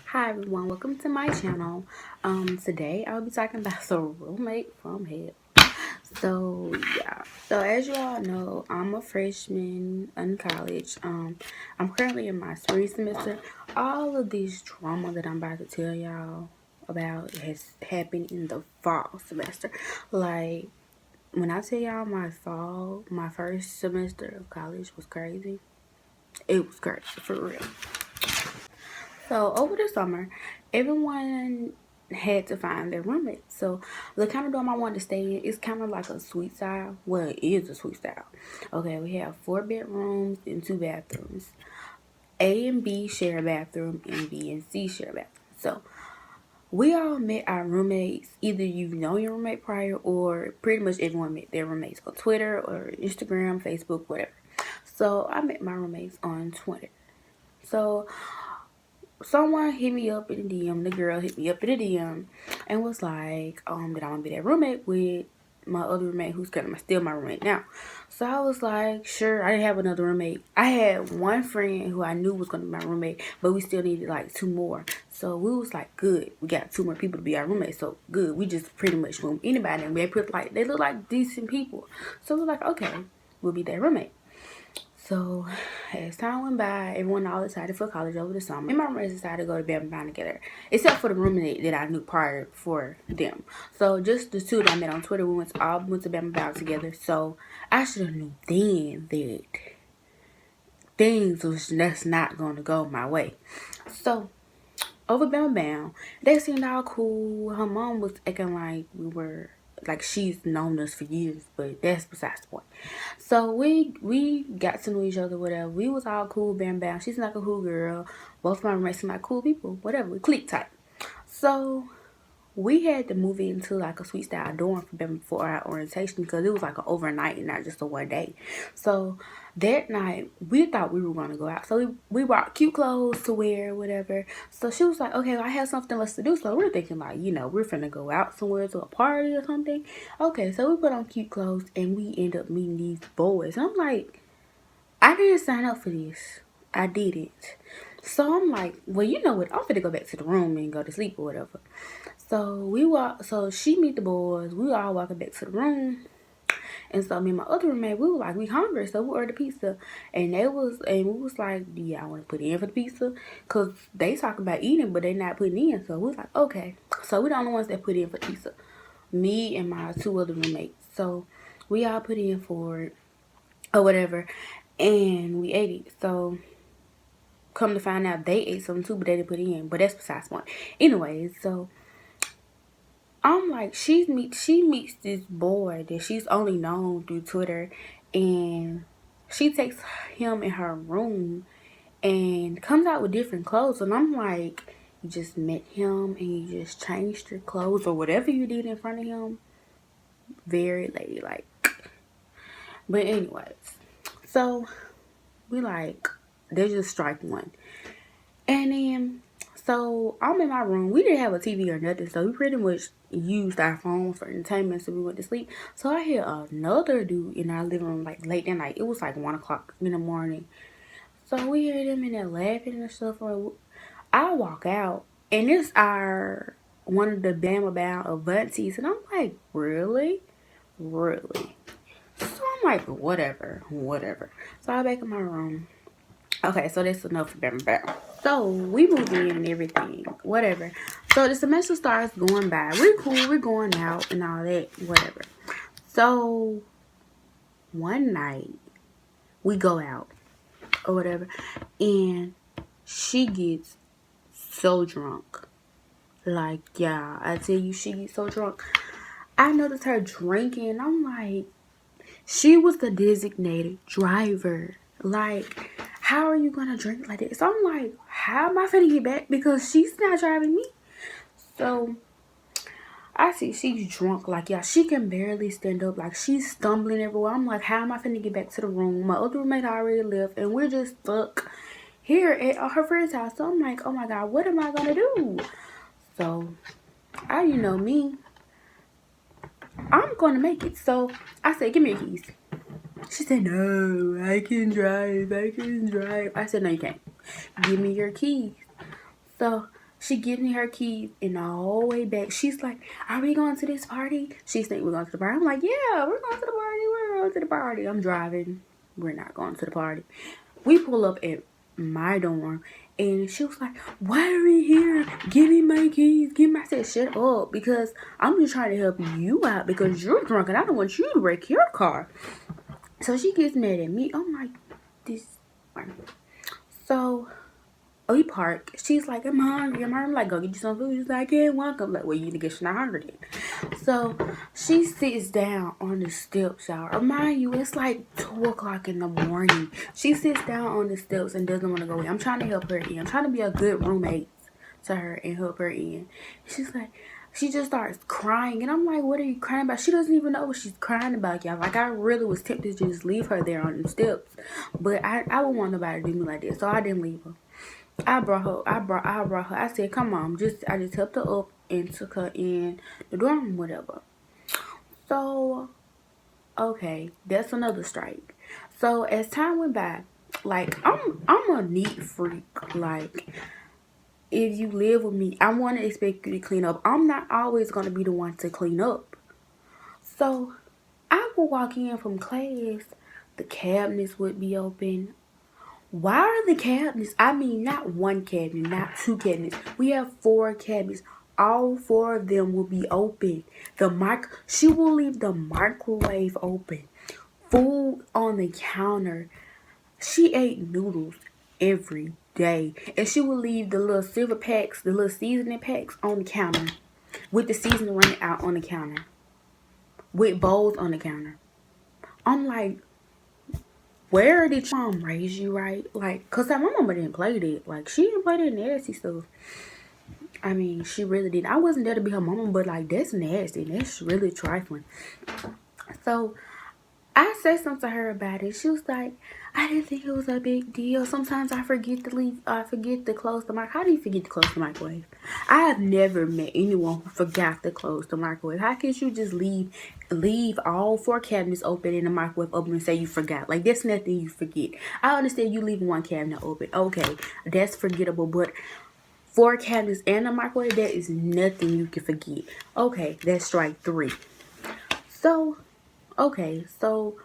Hi everyone, welcome to my channel. Today I'll be talking about the roommate from hell. So as you all know, I'm a freshman in college. I'm currently in my spring semester. All of this drama that I'm about to tell y'all about has happened in the fall semester. Like when I tell y'all my first semester of college was crazy. It was crazy for real. So over the summer, everyone had to find their roommate. So the kind of dorm I wanted to stay in is kind of like a suite style. Well, it is a suite style. Okay, we have 4 bedrooms and 2 bathrooms. A and B share a bathroom, and B and C share a bathroom. So we all met our roommates. Either you know your roommate prior, or pretty much everyone met their roommates on Twitter or Instagram, Facebook, whatever. So I met my roommates on Twitter. So someone hit me up in the DM. The girl hit me up in the DM and was like, that I want to be that roommate with my other roommate who's kind of still my roommate now. So I was like, sure. I didn't have another roommate. I had one friend who I knew was going to be my roommate, but we still needed like 2 more. So we was like, good. We got 2 more people to be our roommate. So good. We just pretty much room anybody, and they look like decent people. So we're like, okay, we'll be their roommate. So, as time went by, everyone all decided for college over the summer. And my roommates decided to go to Bam Bam together, except for the roommate that I knew prior for them. So, just the two that I met on Twitter, we all went to Bam Bam together. So, I should have knew then that things was just not going to go my way. So, over Bam Bam, they seemed all cool. Her mom was acting like we were like she's known us for years, but that's besides the point. So we got to know each other, whatever. We was all cool, Bam Bam. She's like a cool girl. Both of my roommates seem like cool people, whatever. We click tight. So we had to move into like a suite style dorm for our orientation because it was like an overnight and not just a 1 day. So that night we thought we were gonna go out. So we brought cute clothes to wear, whatever. So she was like, okay, well, I have something else to do. So we're thinking like, we're finna go out somewhere to a party or something. Okay, so we put on cute clothes and we end up meeting these boys. And I'm like, I didn't sign up for this. I didn't. So I'm like, well, you know what? I'm finna go back to the room and go to sleep or whatever. So she meet the boys. We all walking back to the room. And so me and my other roommate, we were like, we hungry, so we ordered pizza. And we was like, do y'all want to put in for the pizza? Cause they talk about eating, but they not putting in. So we was like, okay. So we the only ones that put in for pizza. Me and my 2 other roommates. So we all put in for it or whatever, and we ate it. So come to find out, they ate something too, but they didn't put it in. But that's besides the point. Anyways, so I'm like, she meets this boy that she's only known through Twitter, and she takes him in her room and comes out with different clothes. And I'm like, you just met him and you just changed your clothes or whatever you did in front of him. Very ladylike. But anyways, so we like, they just strike one. And then, so I'm in my room. We didn't have a TV or nothing, so we pretty much used our phones for entertainment. So we went to sleep. So I hear another dude in our living room, like late that night. It was like 1 o'clock in the morning. So we hear them in there laughing and stuff. I walk out, and it's our one of the Bama Bound Avantis, and I'm like, really, really. So I'm like, whatever, whatever. So I back in my room. Okay, so that's enough for Bama Bound. So we moved in and everything, whatever. So the semester starts going by. We're cool, we're going out and all that, whatever. So one night we go out or whatever, and she gets so drunk. Like, yeah, I tell you, she gets so drunk. I noticed her drinking. I'm like, she was the designated driver. Like, how are you gonna drink like this? So I'm like, how am I finna get back? Because she's not driving me. So I see she's drunk. Like, yeah, she can barely stand up. Like, she's stumbling everywhere. I'm like, how am I finna get back to the room? My other roommate already left, and we're just stuck here at her friend's house. So I'm like, oh my god, what am I gonna do? So you know me, I'm gonna make it. So I said, give me your keys. She said, no, I can drive. I said, no, you can't. Give me your keys. So she gives me her keys, and the whole way back, she's like, are we going to this party? She think we're going to the party. I'm like, yeah, we're going to the party. We're going to the party. I'm driving. We're not going to the party. We pull up at my dorm, and she was like, why are we here? Give me my keys. I said, shut up, because I'm just trying to help you out because you're drunk, and I don't want you to wreck your car. So she gets mad at me. I'm like, this. So we park. She's like, I'm hungry. I'm like, go get you some food. She's like, I can't walk. I'm like, well, you need to get you're not hungry then. So she sits down on the steps, y'all. Remind you, it's like 2 o'clock in the morning. She sits down on the steps and doesn't want to go in. I'm trying to help her in. I'm trying to be a good roommate to her and help her in. She's like, she just starts crying, and I'm like, what are you crying about? She doesn't even know what she's crying about, y'all. Like, I really was tempted to just leave her there on the steps, but I wouldn't want nobody to do me like that, so I didn't leave her. I brought her. I said, come on, I just helped her up and took her in the dorm, whatever. So, okay, that's another strike. So as time went by, like, I'm a neat freak. Like, if you live with me, I want to expect you to clean up. I'm not always going to be the one to clean up. So I would walk in from class, the cabinets would be open. Why are the cabinets? I mean, not one cabinet, not 2 cabinets. We have 4 cabinets. All 4 of them will be open. She will leave the microwave open. Food on the counter. She ate noodles every day, and she would leave the little silver packs, the little seasoning packs on the counter, with the seasoning running out on the counter, with bowls on the counter. I'm like, where did your mom raise you right? Like, cause my mama didn't play that. Like, she didn't play that nasty stuff. I mean, she really didn't. I wasn't there to be her mama, but like, that's nasty. That's really trifling. So I said something to her about it. She was like, I didn't think it was a big deal. Sometimes I forget to close the mic. How do you forget to close the microwave? I have never met anyone who forgot to close the microwave. How can you just leave all 4 cabinets open and the microwave open and say you forgot? Like, that's nothing you forget. I understand you leaving 1 cabinet open. Okay, that's forgettable, but 4 cabinets and a microwave, that is nothing you can forget. Okay, that's strike 3. So, okay, so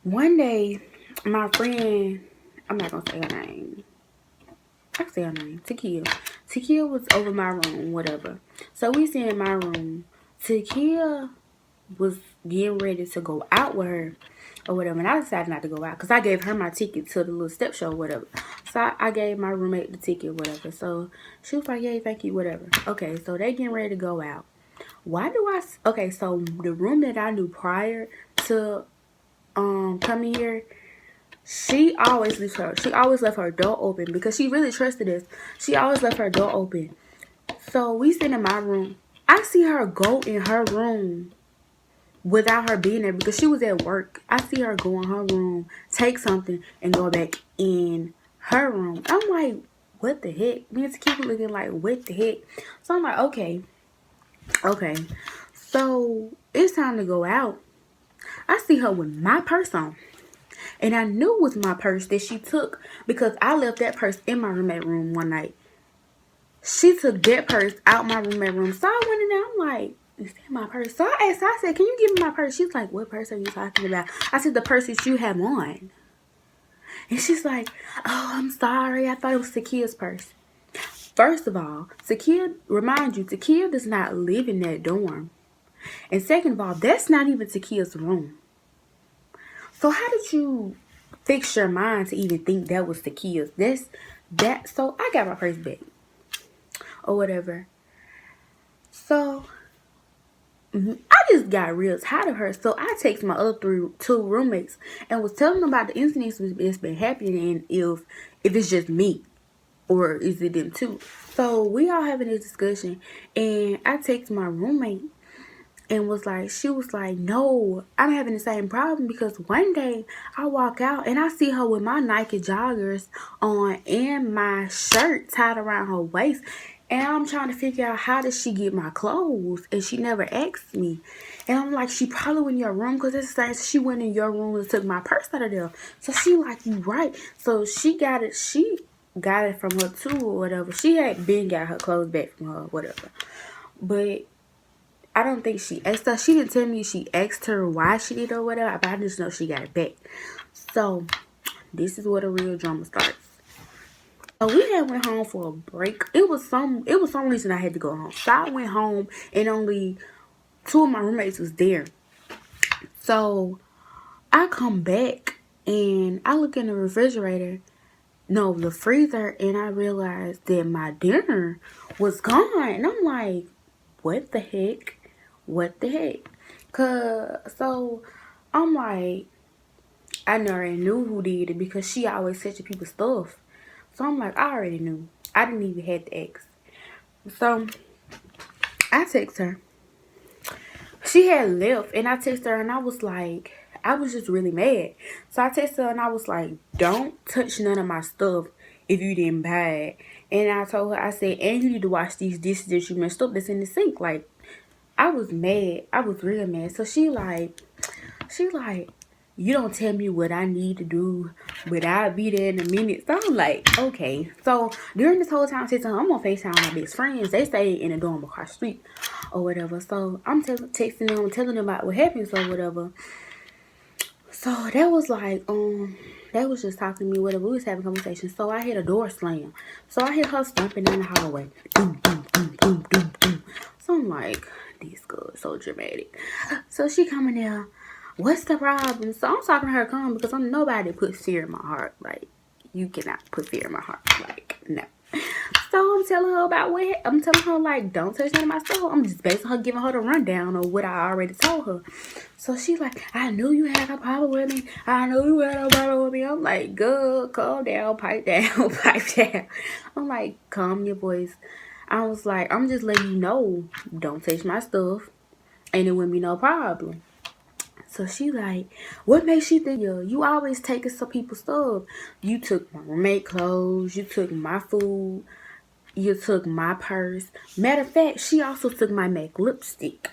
one day, my friend, I'm not gonna say her name. I can say her name, Takia. Takia was over my room, whatever. So we sit in my room. Takia was getting ready to go out with her or whatever, and I decided not to go out because I gave her my ticket to the little step show or whatever. So I gave my roommate the ticket, whatever. So she was like, "Yay, thank you, whatever." Okay, so they getting ready to go out. Okay, so the room that I knew prior to coming here, she always left her door open because she really trusted us. She always left her door open. So we sit in my room. I see her go in her room without her being there because she was at work. I see her go in her room, take something, and go back in her room. I'm like, what the heck? Me and keep looking like, what the heck? So I'm like, okay. So it's time to go out. I see her with my purse on. And I knew it was my purse that she took because I left that purse in my roommate room one night. She took that purse out my roommate room. So I went in there. I'm like, is that my purse? So I asked her, I said, can you give me my purse? She's like, what purse are you talking about? I said, the purse that you have on. And she's like, oh, I'm sorry. I thought it was Takia's purse. First of all, Takia does not live in that dorm. And second of all, that's not even Takia's room. So how did you fix your mind to even think that was Takia's? So I got my purse back. Or whatever. So I just got real tired of her. So I texted my other 2 roommates and was telling them about the incidents that's been happening and if it's just me. Or is it them too? So we all having this discussion, and I texted my roommate and she was like, no, I'm having the same problem because one day I walk out and I see her with my Nike joggers on and my shirt tied around her waist, And I'm trying to figure out how did she get my clothes, and she never asked me. And I'm like, she probably went in your room because it says she went in your room and took my purse out of there. So she like, you right. So she got it. She got it from her too or whatever. She had been got her clothes back from her or whatever. But I don't think she asked her. She didn't tell me she asked her why she did or whatever. But I just know she got it back. So this is where the real drama starts. So we had went home for a break. It was some reason I had to go home. So I went home and only two of my roommates was there. So I come back and I look in the refrigerator, no, the freezer, and I realized that my dinner was gone. And I'm like, what the heck? What the heck? So I'm like, I already knew who did it because she always touching people's stuff. So I'm like, I already knew. I didn't even have to ask. So I text her. She had left, and I texted her, and I was like, I was just really mad. So I texted her, and I was like, don't touch none of my stuff if you didn't buy it. And I told her, I said, and you need to wash these dishes that you messed up that's in the sink. Like, I was mad. I was real mad. So she like, you don't tell me what I need to do, but I'll be there in a minute. So I'm like, okay. So during this whole time, I'm on FaceTime with my best friends. They stay in a dorm across the street or whatever. So I'm texting them, telling them about what happened or whatever. So that was like, they was just talking to me, whatever. We was having a conversation. So I hear a door slam. So I hear her stomping in the hallway. Boom, boom, boom, boom, boom, boom. So I'm like, this girl is so dramatic. So she coming there. What's the problem? So I'm talking to her calm because I'm nobody put fear in my heart. Like, you cannot put fear in my heart. Like, no. So I'm telling her about what I'm telling her, like, don't touch none of my stuff. I'm just basically her giving her the rundown of what I already told her. So she's like, I knew you had a problem with me. I knew you had a problem with me. I'm like, good, calm down, pipe down, pipe down. I'm like, calm your voice. I was like, I'm just letting you know, don't touch my stuff, and it wouldn't be no problem. So she like, what makes you think you always taking some people's stuff? You took my roommate clothes, you took my food, you took my purse. Matter of fact, she also took my MAC lipstick.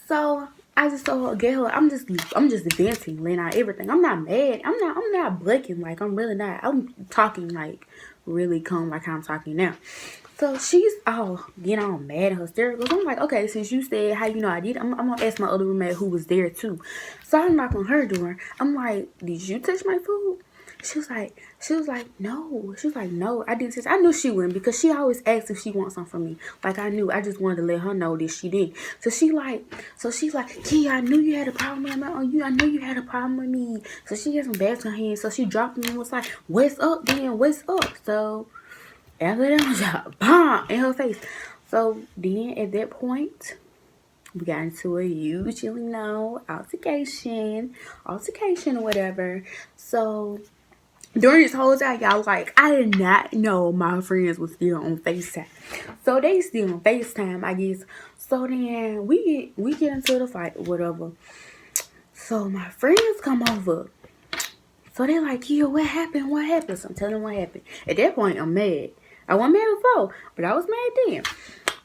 So I just told her, get her. I'm just venting, laying out everything. I'm not mad. I'm not blinking. Like, I'm really not. I'm talking like really calm, like how I'm talking now. So she's all getting all mad and hysterical. So I'm like, okay, since you said how you know I did, I'm gonna ask my other roommate who was there too. So I knock on her door. I'm like, did you touch my food? She was like, no. She was like, no, I didn't touch. I knew she wouldn't because she always asks if she wants something from me. Like, I knew. I just wanted to let her know that she did. So she's like, Kia, I knew you had a problem with me. I knew you had a problem with me. So she had some bags in her hand. So she dropped me and was like, what's up, then? What's up? So after that, I was like, bomb in her face. So then at that point, we got into a huge, altercation or whatever. So during this whole time, y'all, like, I did not know my friends was still on FaceTime. So they still on FaceTime, I guess. So then we get into the fight or whatever. So my friends come over. So they like, yo, what happened? What happened? So I'm telling them what happened. At that point, I'm mad. I wasn't mad before, but I was mad then.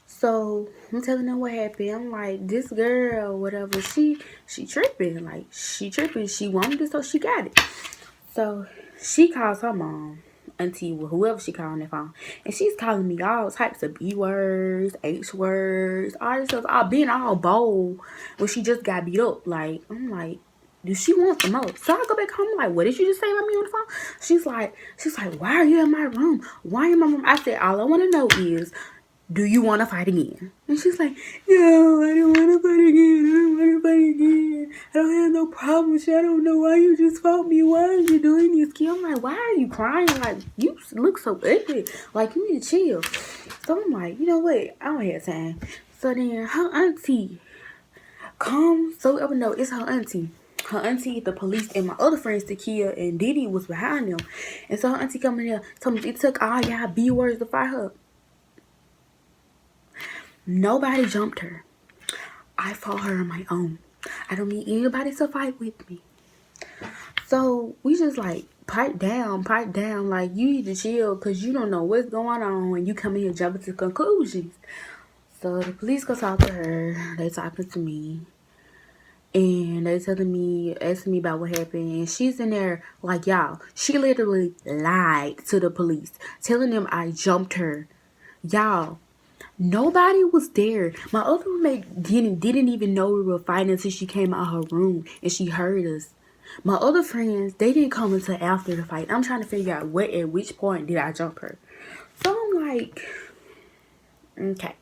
So I'm telling them what happened. I'm like, this girl, whatever, she tripping. Like, she tripping. She wanted it, so she got it. So she calls her mom, auntie, whoever she calling that phone, and she's calling me all types of B words, H words, all this stuff, all being all bold when she just got beat up. Like, I'm like, do she want the most? So I go back home, like, what did you just say about me on the phone? She's like, why are you in my room? Why are you in my room? I said, all I want to know is, do you want to fight again? And she's like, no, I don't want to fight again. I don't have no problem with you. I don't know why you just fought me. Why are you doing this, Kim? I'm like, why are you crying? Like, you look so ugly. Like, you need to chill. So I'm like, you know what? I don't have time. So then her auntie comes. So we ever know it's her auntie. Her auntie, the police, and my other friends, Nikia and Didi, was behind them. And so her auntie coming here, told me it took all y'all B words to fight her. Nobody jumped her. I fought her on my own. I don't need anybody to fight with me. So we just like pipe down. Like, you need to chill because you don't know what's going on when you come in here jumping to conclusions. So the police go talk to her. They talking to me. And they telling me, asking me about what happened. And she's in there like, y'all, she literally lied to the police, telling them I jumped her. Y'all, nobody was there. My other roommate didn't even know we were fighting until she came out her room and she heard us. My other friends, they didn't come until after the fight. I'm trying to figure out at which point did I jump her. So I'm like, okay.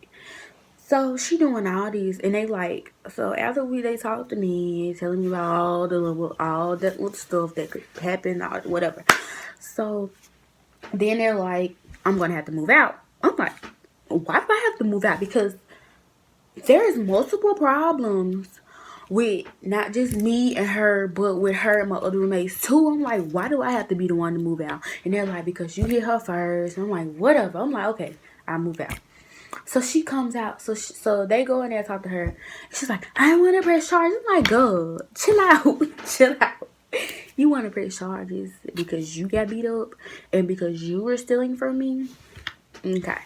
So she doing all these, and they like, so after they talked to me, telling me about all that little stuff that could happen, or whatever. So then they're like, I'm gonna have to move out. I'm like, why do I have to move out? Because there's multiple problems with not just me and her, but with her and my other roommates too. I'm like, why do I have to be the one to move out? And they're like, because you hit her first. And I'm like, whatever. I'm like, okay, I'll move out. So she comes out. So they go in there and talk to her. She's like, I want to press charges. I'm like, God, chill out. Chill out. You want to press charges because you got beat up and because you were stealing from me? Okay.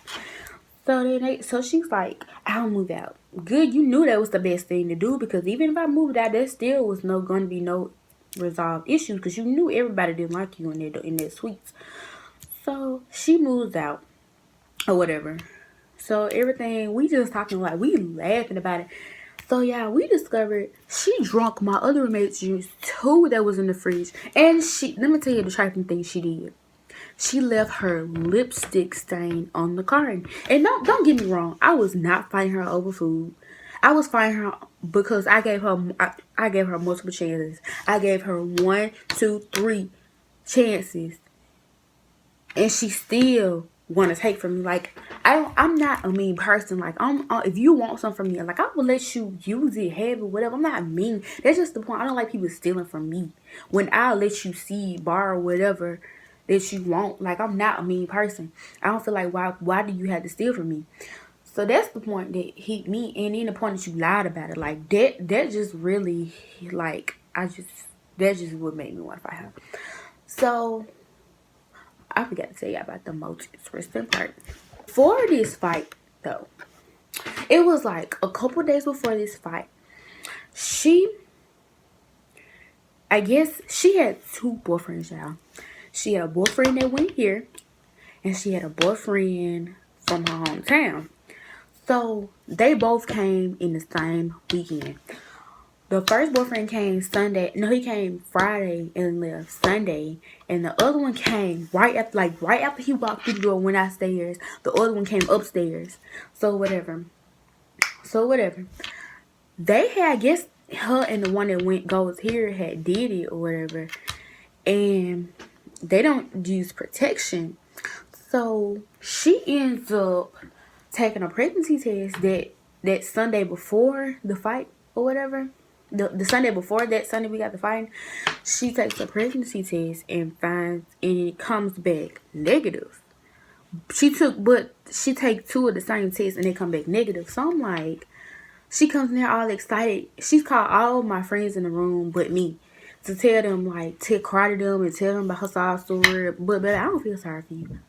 So she's like, I'll move out. Good, you knew that was the best thing to do because even if I moved out, there still was going to be no resolved issues because you knew everybody didn't like you in their suites. So she moves out or whatever. So everything, we just talking like, we laughing about it. So yeah, we discovered she drunk my other roommate's juice too that was in the fridge. And let me tell you the trifling thing she did. She left her lipstick stain on the carton. And don't get me wrong, I was not fighting her over food. I was fighting her because I gave her multiple chances. I gave her 1, 2, 3 chances, and she still want to take from me. Like, I'm not a mean person. Like, if you want something from me, like, I will let you use it, have it, whatever. I'm not mean. That's just the point. I don't like people stealing from me. When I let you see, borrow, whatever that you want, like, I'm not a mean person. I don't feel like why do you have to steal from me? So that's the point that hit me, and then the point that you lied about it. Like, that just really, like, that just what made me want to fight her. So I forgot to tell you about the most interesting part. For this fight, though, it was like a couple days before this fight. I guess she had 2 boyfriends, y'all. She had a boyfriend that went here, and she had a boyfriend from her hometown. So they both came in the same weekend. The first boyfriend came Sunday. No, he came Friday and left Sunday. And the other one came right after he walked through the door, went downstairs. The other one came upstairs. So whatever. They had, I guess, her and the one that goes here had did it or whatever. And they don't use protection. So she ends up taking a pregnancy test that Sunday before the fight or whatever. The Sunday before that Sunday we got the fight, she takes a pregnancy test and it comes back negative. She take 2 of the same tests and they come back negative. So I'm like, she comes in there all excited. She's called all my friends in the room but me to tell them, like, to cry to them and tell them about her side story. But I don't feel sorry for you.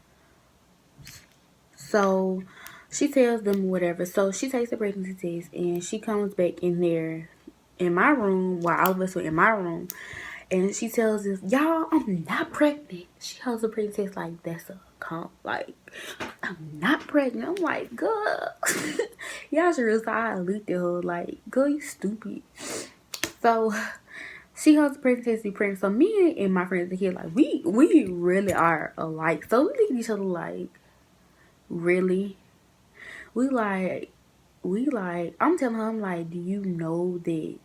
So she tells them whatever. So she takes the pregnancy test and she comes back in there in my room while all of us were in my room. And she tells us, y'all, I'm not pregnant. She holds the pregnancy test like that's a comp. Like, I'm not pregnant. I'm like, girl. Y'all should realize I looked at her like, girl, you stupid. So she holds the pregnancy test to be pregnant. So me and my friends are here like, we really are alike. So we look at each other like, really? We like, I'm telling her, I'm like, do you know that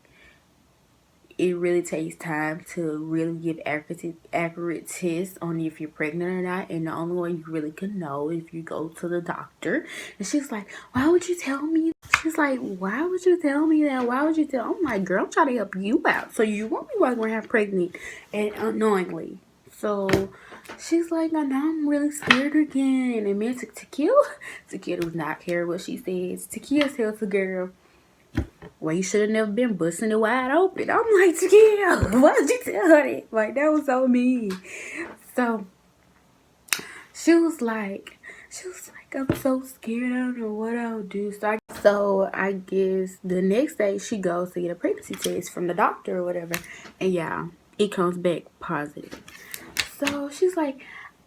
it really takes time to really give accurate tests on if you're pregnant or not, and the only way you really can know is if you go to the doctor. And she's like, why would you tell me? She's like, why would you tell me that? Why would you tell? I'm like, girl, I'm trying to help you out, so you won't be walking around pregnant and unknowingly. So she's like, now I'm really scared again. And me and Takia does not care what she says. Takia tells the girl, well, you should have never been busting it wide open. I'm like, yeah, why did you tell her that? Like, that was so mean. So she was like, I'm so scared. I don't know what I'll do. So I guess the next day she goes to get a pregnancy test from the doctor or whatever, and yeah, it comes back positive. So she's like,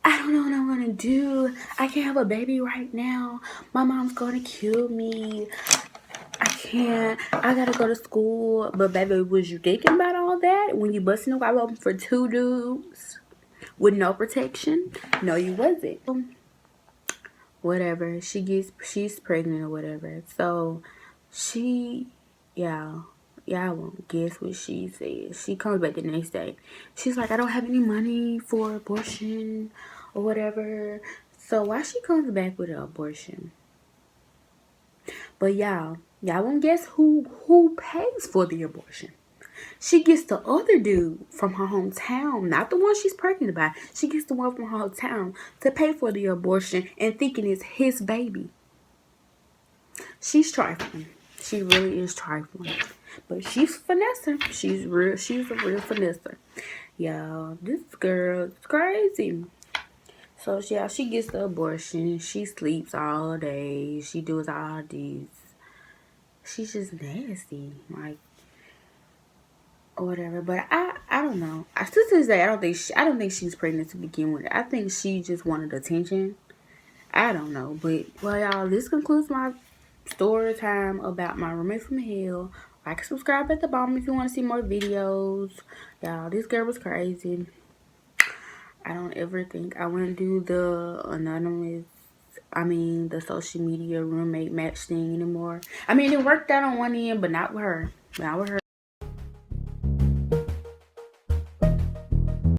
I don't know what I'm gonna do. I can't have a baby right now. My mom's gonna kill me. I can't. I gotta go to school. But baby, was you thinking about all that when you busting the wide open for two dudes with no protection? No, you wasn't. Whatever. She's pregnant or whatever. So she, yeah. Yeah, I won't guess what she said. She comes back the next day. She's like, I don't have any money for abortion or whatever. So why she comes back with an abortion? But y'all won't guess who pays for the abortion. She gets the other dude from her hometown, not the one she's pregnant by. She gets the one from her hometown to pay for the abortion and thinking it's his baby. She's trifling. She really is trifling. But she's finessing. She's a real finesser. Y'all, this girl is crazy. So yeah, she gets the abortion. She sleeps all day. She does all these. She's just nasty. Like, or whatever. But I don't know. I still to this day, I don't think she's pregnant to begin with. I think she just wanted attention. I don't know. But well, y'all, this concludes my story time about my roommate from hell. Like and subscribe at the bottom if you want to see more videos. Y'all, this girl was crazy. I don't ever think I want to do the social media roommate match thing anymore. I mean, it worked out on one end, but not with her. Not with her.